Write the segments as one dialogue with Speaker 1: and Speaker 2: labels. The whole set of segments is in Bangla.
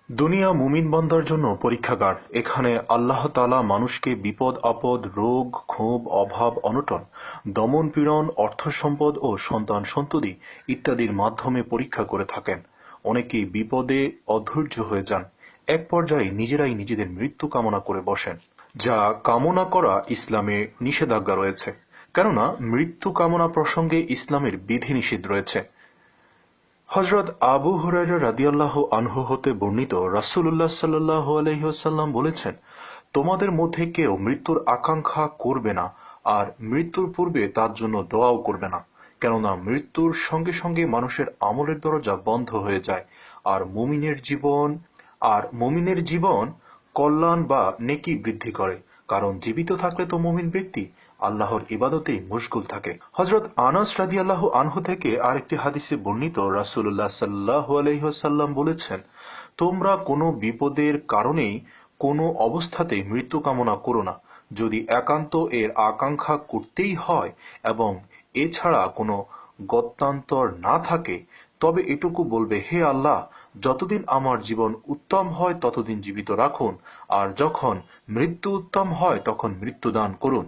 Speaker 1: দুনিয়া মুমিন বান্দার জন্য পরীক্ষাগার। এখানে আল্লাহ তাআলা মানুষকে বিপদ আপদ, রোগ, ক্ষোভ, অভাব অনটন, দমন পীড়ন, অর্থ সম্পদ ও সন্তান সন্ততি ইত্যাদির মাধ্যমে পরীক্ষা করে থাকেন। অনেকেই বিপদে অধৈর্য হয়ে যান, এক পর্যায়ে নিজেরাই নিজেদের মৃত্যু কামনা করে বসেন, যা কামনা করা ইসলামে নিষেধাজ্ঞা রয়েছে। কেননা মৃত্যু কামনা প্রসঙ্গে ইসলামের বিধিনিষেধ রয়েছে। হযরত আবু হুরায়রা রাদিয়াল্লাহু আনহু হতে বর্ণিত, রাসূলুল্লাহ সাল্লাল্লাহু আলাইহি ওয়াসাল্লাম বলেছেন, তোমাদের মধ্যে কেউ মৃত্যুর আকাঙ্ক্ষা করবে না আর মৃত্যুর পূর্বে তার জন্য দোয়াও করবে না। কেননা মৃত্যুর সঙ্গে সঙ্গে মানুষের আমলের দরজা বন্ধ হয়ে যায় আর মুমিনের জীবন কল্যাণ বা নেকি বৃদ্ধি করে। কারণ জীবিত থাকলে তো মুমিন ব্যক্তি আল্লাহর ইবাদতেই মশগুল থাকে। হযরত আনাস রাদিয়াল্লাহু আনহু থেকে আরেকটি হাদিসে বর্ণিত, রাসূলুল্লাহ সাল্লাল্লাহু আলাইহি ওয়াসাল্লাম বলেছেন, তোমরা কোনো বিপদের কারণেই কোনো অবস্থাতেই মৃত্যু কামনা করো না। যদি একান্ত এর আকাঙ্ক্ষা করতেই হয় এবং এছাড়া কোনো গত্যন্তর না থাকে, তবে এটুকু বলবে, হে আল্লাহ, যতদিন আমার জীবন উত্তম হয় ততদিন জীবিত রাখুন, আর যখন মৃত্যু উত্তম হয় তখন মৃত্যু দান করুন।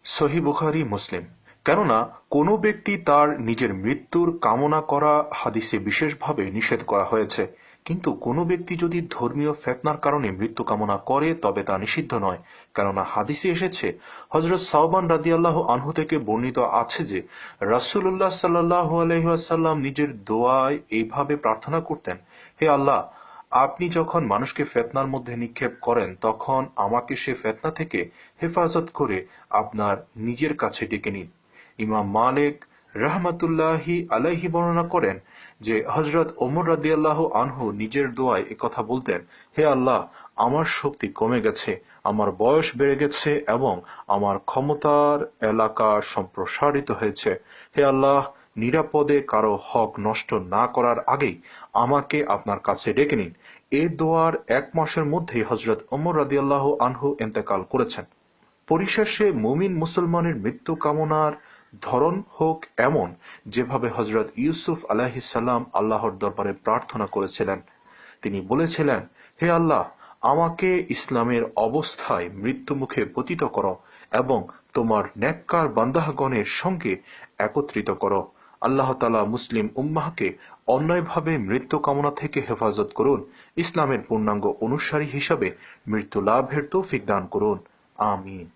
Speaker 1: সহিহ বুখারী, মুসলিম। কেননা কোনো ব্যক্তি তার নিজের মৃত্যুর কামনা করা হাদিসে বিশেষভাবে নিষেধ করা হয়েছে, কিন্তু কোনো ব্যক্তি যদি ধর্মীয় ফিতনার কারণে মৃত্যু কামনা করে তবে তা নিষিদ্ধ নয়। কেননা হাদিসে এসেছে, হযরত সাওবান রাদিয়াল্লাহু আনহু থেকে বর্ণিত আছে যে, রাসূলুল্লাহ সাল্লাল্লাহু আলাইহি ওয়াসাল্লাম নিজের দোয়ায় এইভাবে প্রার্থনা করতেন, হে আল্লাহ, আপনি যখন মানুষকে ফিতনার মধ্যে নিক্ষেপ করেন তখন আমাকে সে ফিতনা থেকে হেফাজত করে আপনার নিজের কাছে ডেকে নিন। ইমাম মালিক রাহমাতুল্লাহি আলাইহি বর্ণনা করেন যে, হযরত ওমর রাদিয়াল্লাহু আনহু নিজের দোয়ায় একথা বলতেন, হে আল্লাহ, আমার শক্তি কমে গেছে, আমার বয়স বেড়ে গেছে এবং আমার ক্ষমতার এলাকা সম্প্রসারিত হয়েছে। হে আল্লাহ, নিরাপদে কারো হক নষ্ট না করার আগেই আমাকে আপনার কাছে ডেকে নিন। এই দোয়ার 1 মাসের মধ্যেই হযরত ওমর রাদিয়াল্লাহু আনহু ইন্তেকাল করেছেন। পরিশেষে মুমিন মুসলমানের মৃত্যু কামনার ধরন হোক এমন, যেভাবে হযরত ইউসুফ আলাইহিস সালাম আল্লাহর দরবারে প্রার্থনা করেছিলেন। তিনি বলেছিলেন, হে আল্লাহ, আমাকে ইসলামের অবস্থায় মৃত্যুমুখে পতিত করো এবং তোমার নেককার বান্দাগণের সঙ্গে একত্রিত করো। আল্লাহ তাআলা মুসলিম উম্মাহকে অন্যায়ভাবে মৃত্যু কামনা থেকে হেফাজত করুন। ইসলামের পূর্ণাঙ্গ অনুসারী হিসাবে মৃত্যু লাভের তৌফিক দান করুন। আমিন।